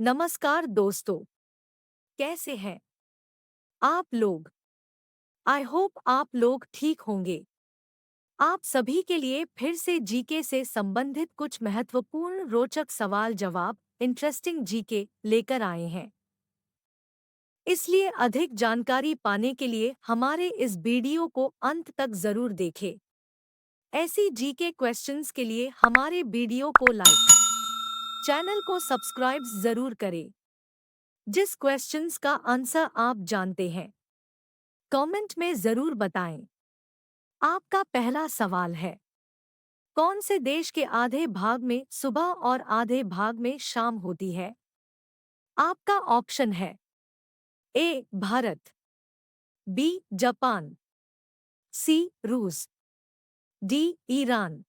नमस्कार दोस्तों, कैसे हैं आप लोग? आई होप आप लोग ठीक होंगे। आप सभी के लिए फिर से जीके से संबंधित कुछ महत्वपूर्ण रोचक सवाल जवाब इंटरेस्टिंग जीके लेकर आए हैं। इसलिए अधिक जानकारी पाने के लिए हमारे इस वीडियो को अंत तक जरूर देखें। ऐसी जीके क्वेश्चंस के लिए हमारे वीडियो को लाइक, चैनल को सब्सक्राइब जरूर करें। जिस क्वेश्चंस का आंसर आप जानते हैं कमेंट में जरूर बताएं। आपका पहला सवाल है, कौन से देश के आधे भाग में सुबह और आधे भाग में शाम होती है? आपका ऑप्शन है ए भारत, बी जापान, सी रूस, डी ईरान।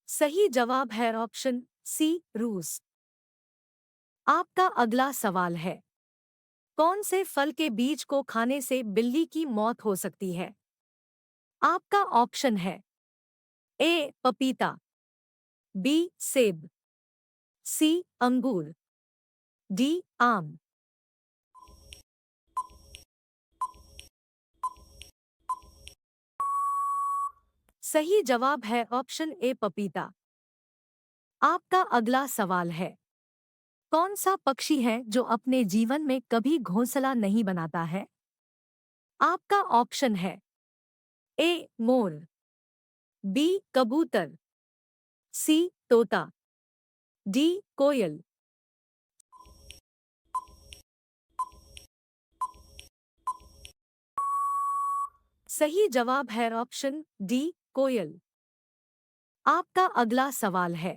सही जवाब है ऑप्शन सी रूस। आपका अगला सवाल है, कौन से फल के बीज को खाने से बिल्ली की मौत हो सकती है? आपका ऑप्शन है ए पपीता, बी सेब, सी अंगूर, डी आम। सही जवाब है ऑप्शन ए पपीता। आपका अगला सवाल है, कौन सा पक्षी है जो अपने जीवन में कभी घोंसला नहीं बनाता है? आपका ऑप्शन है ए मोर, बी कबूतर, सी तोता, डी कोयल। सही जवाब है ऑप्शन डी कोयल। आपका अगला सवाल है,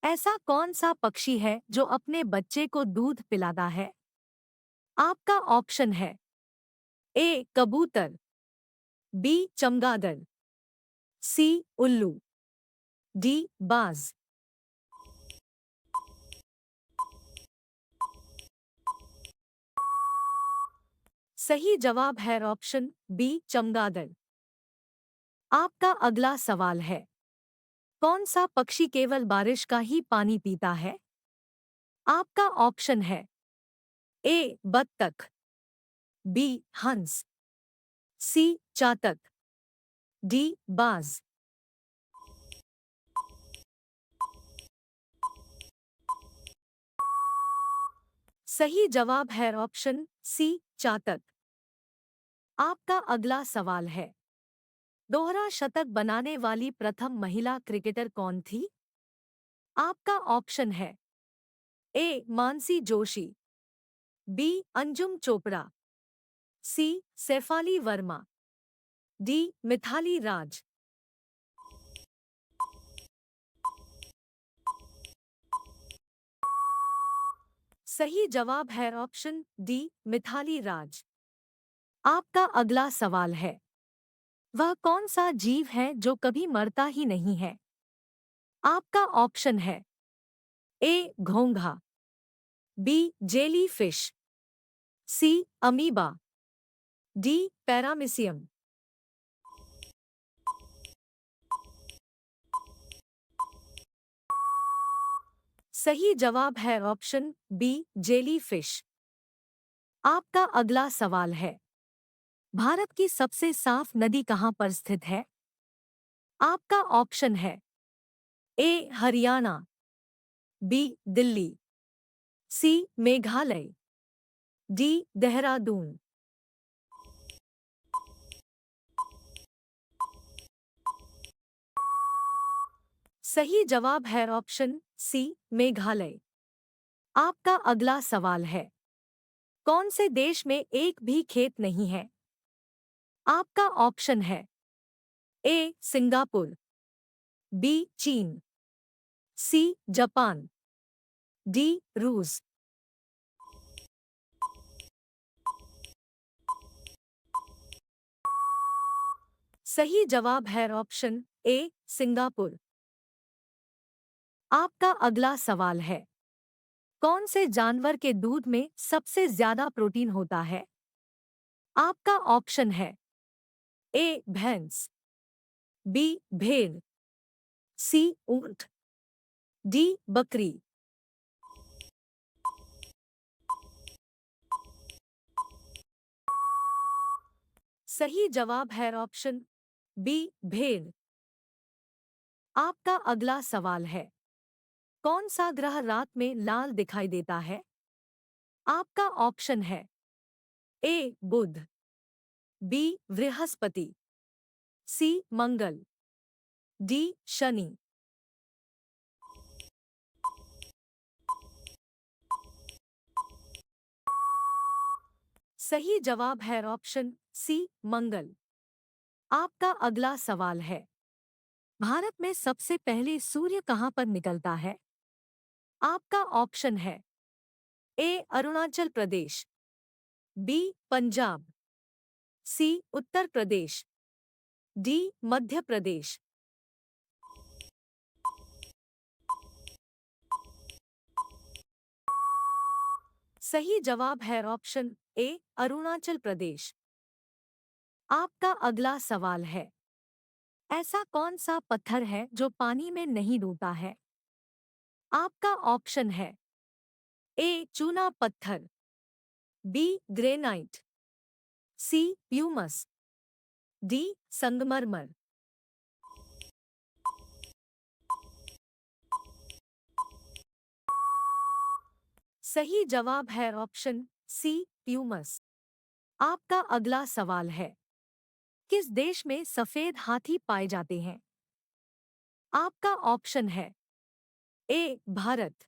ऐसा कौन सा पक्षी है जो अपने बच्चे को दूध पिलाता है? आपका ऑप्शन है ए कबूतर, बी चमगादड़, सी उल्लू, डी बाज। सही जवाब है ऑप्शन बी चमगादड़। आपका अगला सवाल है, कौन सा पक्षी केवल बारिश का ही पानी पीता है? आपका ऑप्शन है ए बत्तख, बी हंस, सी चातक, डी बाज। सही जवाब है ऑप्शन सी चातक। आपका अगला सवाल है, दोहरा शतक बनाने वाली प्रथम महिला क्रिकेटर कौन थी? आपका ऑप्शन है ए मानसी जोशी, बी अंजुम चोपड़ा, सी सैफाली वर्मा, डी मिथाली राज। सही जवाब है ऑप्शन डी मिथाली राज। आपका अगला सवाल है, वह कौन सा जीव है जो कभी मरता ही नहीं है? आपका ऑप्शन है ए घोंघा, बी जेली फिश, सी अमीबा, डी पैरामीसियम। सही जवाब है ऑप्शन बी जेली फिश। आपका अगला सवाल है, भारत की सबसे साफ नदी कहाँ पर स्थित है? आपका ऑप्शन है ए हरियाणा, बी दिल्ली, सी मेघालय, डी देहरादून। सही जवाब है ऑप्शन सी मेघालय। आपका अगला सवाल है, कौन से देश में एक भी खेत नहीं है? आपका ऑप्शन है ए सिंगापुर, बी चीन, सी जापान, डी रूस। सही जवाब है ऑप्शन ए सिंगापुर। आपका अगला सवाल है, कौन से जानवर के दूध में सबसे ज्यादा प्रोटीन होता है? आपका ऑप्शन है ए भैंस, बी भेड़, सी ऊंट, डी बकरी। सही जवाब है ऑप्शन बी भेड़। आपका अगला सवाल है, कौन सा ग्रह रात में लाल दिखाई देता है? आपका ऑप्शन है ए बुध, बी बृहस्पति, सी मंगल, डी शनि। सही जवाब है ऑप्शन सी मंगल। आपका अगला सवाल है, भारत में सबसे पहले सूर्य कहां पर निकलता है? आपका ऑप्शन है ए अरुणाचल प्रदेश, बी पंजाब, सी उत्तर प्रदेश, डी मध्य प्रदेश। सही जवाब है ऑप्शन ए अरुणाचल प्रदेश। आपका अगला सवाल है, ऐसा कौन सा पत्थर है जो पानी में नहीं डूबता है? आपका ऑप्शन है ए चूना पत्थर, बी ग्रेनाइट, सी प्यूमस, डी संगमरमर। सही जवाब है ऑप्शन सी प्यूमस। आपका अगला सवाल है, किस देश में सफेद हाथी पाए जाते हैं? आपका ऑप्शन है A Bharat,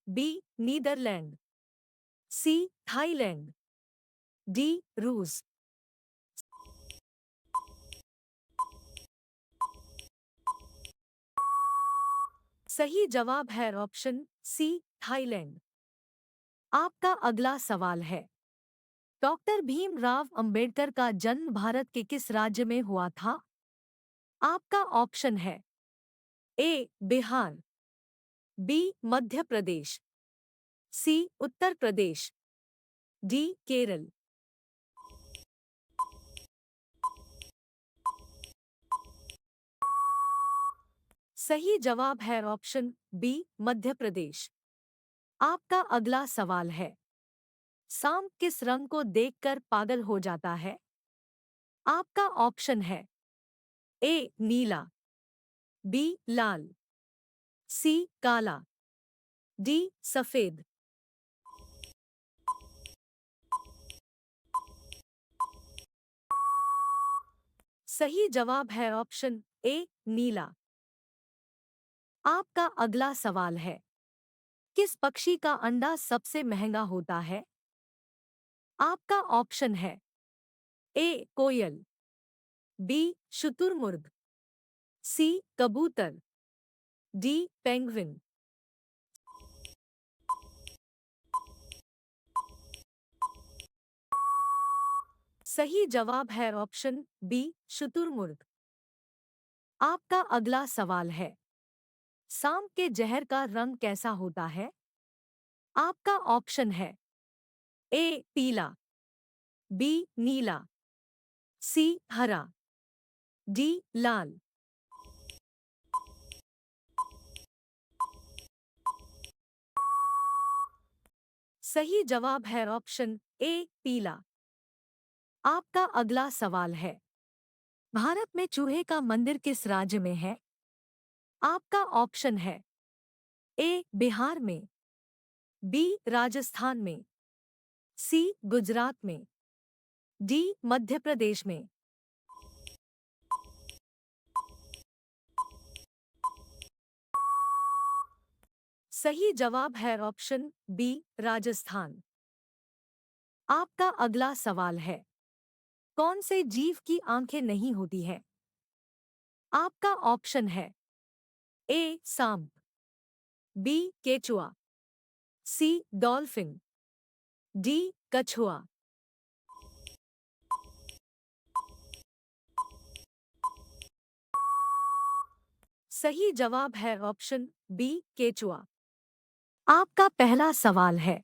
B Netherlands, C Thailand, D रूस। सही जवाब है ऑप्शन सी थाईलैंड। आपका अगला सवाल है, डॉक्टर भीमराव अंबेडकर का जन्म भारत के किस राज्य में हुआ था? आपका ऑप्शन है ए बिहार, बी मध्य प्रदेश, सी उत्तर प्रदेश, डी केरल। सही जवाब है ऑप्शन बी मध्य प्रदेश। आपका अगला सवाल है, सांप किस रंग को देखकर पागल हो जाता है? आपका ऑप्शन है ए नीला, बी लाल, सी काला, डी सफेद। सही जवाब है ऑप्शन ए नीला। आपका अगला सवाल है, किस पक्षी का अंडा सबसे महंगा होता है? आपका ऑप्शन है ए कोयल, बी शुतुरमुर्ग, सी कबूतर, डी पेंगुइन। सही जवाब है ऑप्शन बी शुतुरमुर्ग। आपका अगला सवाल है, सांप के जहर का रंग कैसा होता है? आपका ऑप्शन है ए पीला, बी नीला, सी हरा, डी लाल। सही जवाब है ऑप्शन ए पीला। आपका अगला सवाल है, भारत में चूहे का मंदिर किस राज्य में है? आपका ऑप्शन है ए बिहार में, बी राजस्थान में, सी गुजरात में, डी मध्य प्रदेश में। सही जवाब है ऑप्शन बी राजस्थान। आपका अगला सवाल है, कौन से जीव की आंखें नहीं होती है? आपका ऑप्शन है ए सांप, बी केचुआ, सी डॉल्फिन, डी कछुआ। सही जवाब है ऑप्शन बी केचुआ। आपका पहला सवाल है,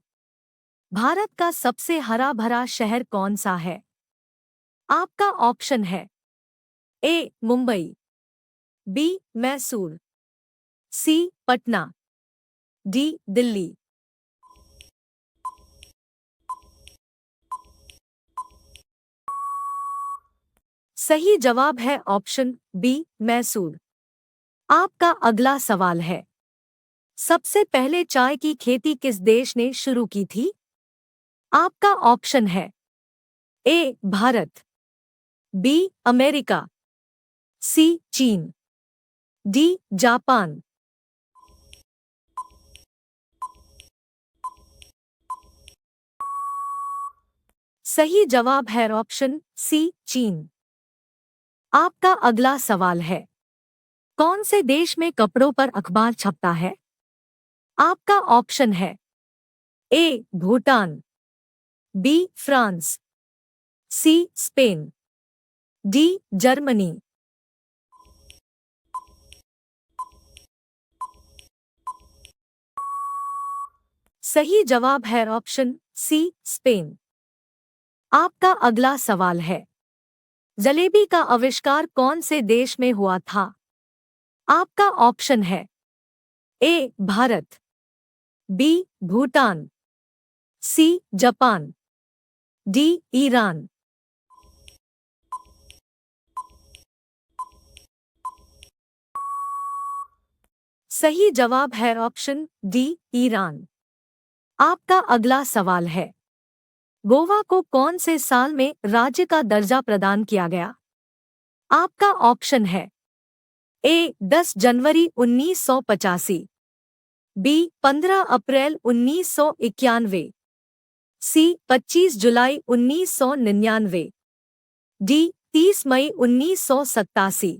भारत का सबसे हरा भरा शहर कौन सा है? आपका ऑप्शन है ए मुंबई, बी मैसूर, सी पटना, डी दिल्ली। सही जवाब है ऑप्शन बी मैसूर। आपका अगला सवाल है, सबसे पहले चाय की खेती किस देश ने शुरू की थी? आपका ऑप्शन है ए भारत, बी अमेरिका, सी चीन, डी जापान। सही जवाब है ऑप्शन सी चीन। आपका अगला सवाल है, कौन से देश में कपड़ों पर अखबार छपता है? आपका ऑप्शन है A Bhutan, B France, C Spain, D Germany. सही जवाब है ऑप्शन सी स्पेन। आपका अगला सवाल है, जलेबी का आविष्कार कौन से देश में हुआ था? आपका ऑप्शन है A Bharat, B Bhutan, C Japan, D Iran. सही जवाब है ऑप्शन डी ईरान। आपका अगला सवाल है, गोवा को कौन से साल में राज्य का दर्जा प्रदान किया गया? आपका ऑप्शन है ए 10 जनवरी 1985, बी 15 अप्रैल 1991, सी 25 जुलाई 1999, डी 30 मई 1987।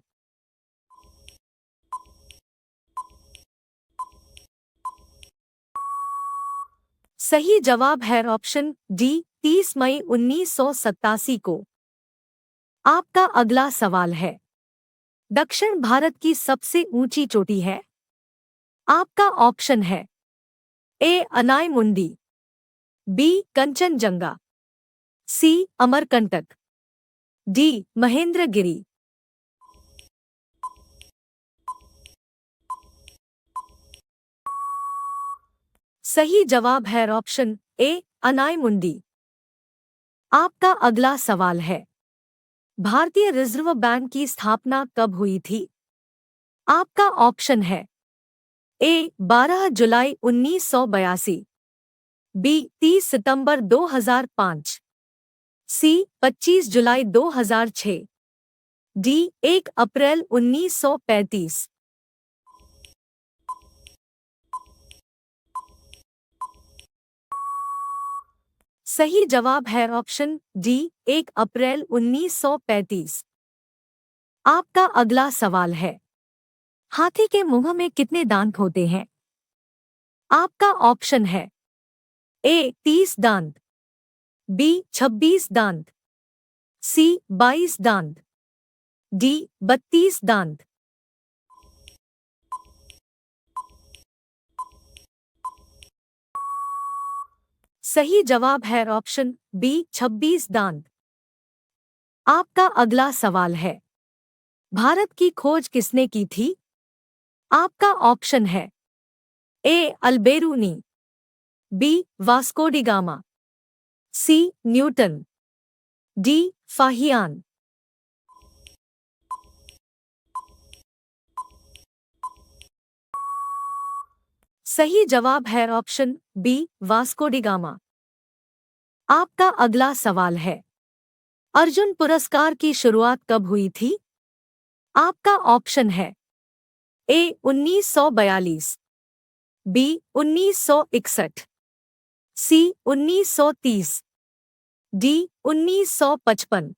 सही जवाब है ऑप्शन डी 30 मई 1987 को। आपका अगला सवाल है, दक्षिण भारत की सबसे ऊंची चोटी है? आपका ऑप्शन है ए अनायमुंडी, बी कंचनजंगा, सी अमरकंटक, डी महेंद्रगिरी। सही जवाब है ऑप्शन ए अनायमुंडी। आपका अगला सवाल है, भारतीय रिजर्व बैंक की स्थापना कब हुई थी? आपका ऑप्शन है ए 12 जुलाई 1982, बी 30 सितंबर 2005, सी 25 जुलाई 2006, डी 1 अप्रैल 1935। सही जवाब है ऑप्शन डी 1 अप्रैल 1935। आपका अगला सवाल है, हाथी के मुंह में कितने दांत होते हैं? आपका ऑप्शन है ए 30 दांत, बी 26 दांत, सी 22 दांत, डी 32 दांत। सही जवाब है ऑप्शन बी 26 दांत। आपका अगला सवाल है, भारत की खोज किसने की थी? आपका ऑप्शन है A Alberuni, B Vasco da Gama, C Newton, D Fahien. सही जवाब है option B Vasco da Gama. आपका अगला सवाल है, अर्जुन पुरस्कार की शुरुआत कब हुई थी? आपका ऑप्शन है ए 1942, बी 1961, सी 1930, डी 1955।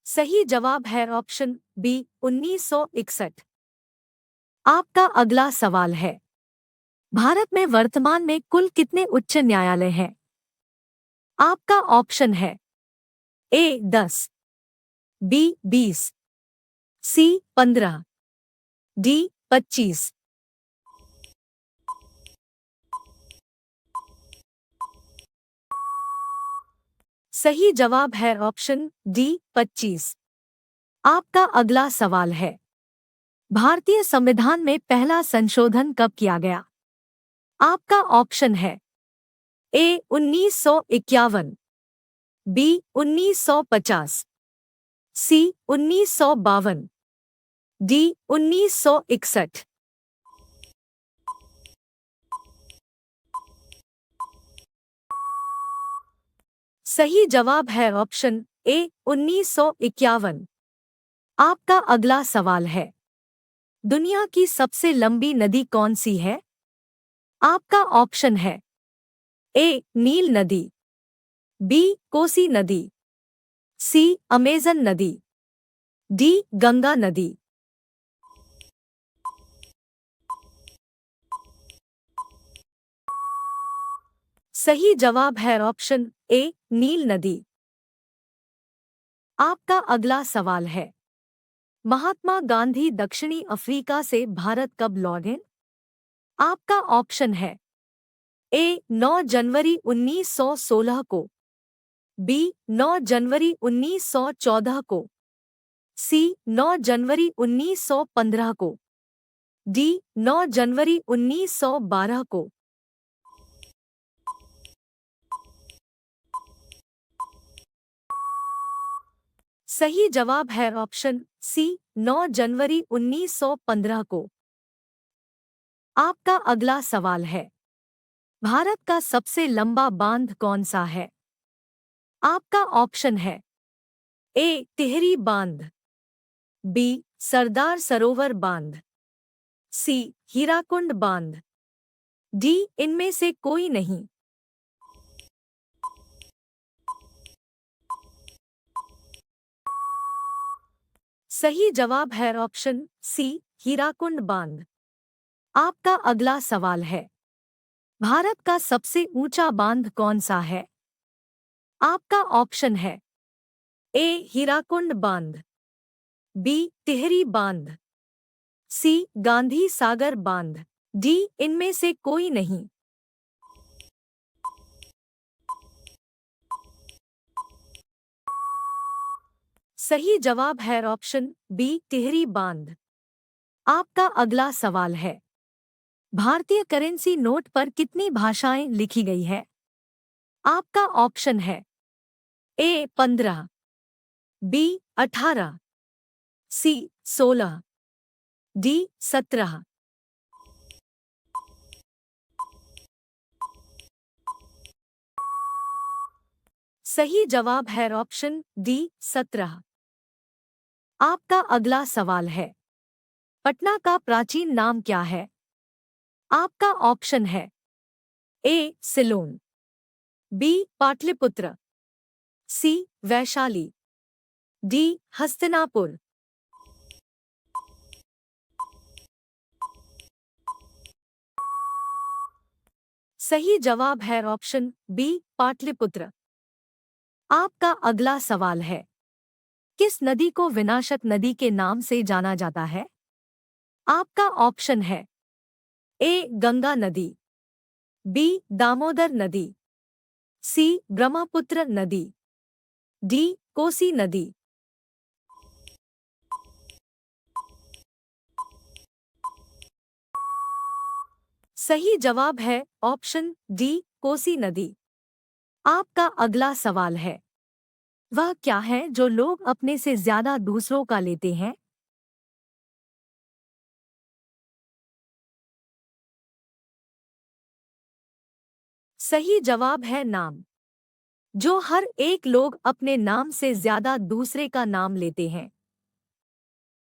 सही जवाब है ऑप्शन बी 1961। आपका अगला सवाल है, भारत में वर्तमान में कुल कितने उच्च न्यायालय हैं? आपका ऑप्शन है ए 10, बी 20, सी 15, डी 25। सही जवाब है ऑप्शन डी 25। आपका अगला सवाल है, भारतीय संविधान में पहला संशोधन कब किया गया? आपका ऑप्शन है ए 1951, बी 1950, सी 1952, डी 1961। सही जवाब है ऑप्शन ए 1951। आपका अगला सवाल है, दुनिया की सबसे लंबी नदी कौन सी है? आपका ऑप्शन है ए नील नदी, बी कोसी नदी, सी अमेजन नदी, डी गंगा नदी। सही जवाब है ऑप्शन ए नील नदी। आपका अगला सवाल है, महात्मा गांधी दक्षिणी अफ्रीका से भारत कब लौटे? आपका ऑप्शन है ए 9 जनवरी 1916 को, बी 9 जनवरी 1914 को, सी 9 जनवरी 1915 को, डी 9 जनवरी 1912 को। सही जवाब है ऑप्शन सी 9 जनवरी 1915 को। आपका अगला सवाल है, भारत का सबसे लंबा बांध कौन सा है? आपका ऑप्शन है ए टिहरी बांध, बी सरदार सरोवर बांध, सी हीराकुंड बांध, डी इनमें से कोई नहीं। सही जवाब है ऑप्शन सी हीराकुंड बांध। आपका अगला सवाल है, भारत का सबसे ऊंचा बांध कौन सा है? आपका ऑप्शन है ए हीराकुंड बांध, बी टिहरी बांध, सी गांधी सागर बांध, डी इनमें से कोई नहीं। सही जवाब है ऑप्शन बी टिहरी बांध। आपका अगला सवाल है, भारतीय करेंसी नोट पर कितनी भाषाएं लिखी गई है? आपका ऑप्शन है ए 15, बी 18, सी 16, डी 17। सही जवाब है ऑप्शन डी 17। आपका अगला सवाल है, पटना का प्राचीन नाम क्या है? आपका ऑप्शन है ए सिलोन, बी पाटलिपुत्र, सी वैशाली, डी हस्तिनापुर। सही जवाब है ऑप्शन बी पाटलिपुत्र। आपका अगला सवाल है, किस नदी को विनाशक नदी के नाम से जाना जाता है? आपका ऑप्शन है ए गंगा नदी, बी दामोदर नदी, सी ब्रह्मपुत्र नदी, डी कोसी नदी। सही जवाब है ऑप्शन डी कोसी नदी। आपका अगला सवाल है, वह क्या है जो लोग अपने से ज्यादा दूसरों का लेते हैं? सही जवाब है नाम। जो हर एक लोग अपने नाम से ज्यादा दूसरे का नाम लेते हैं।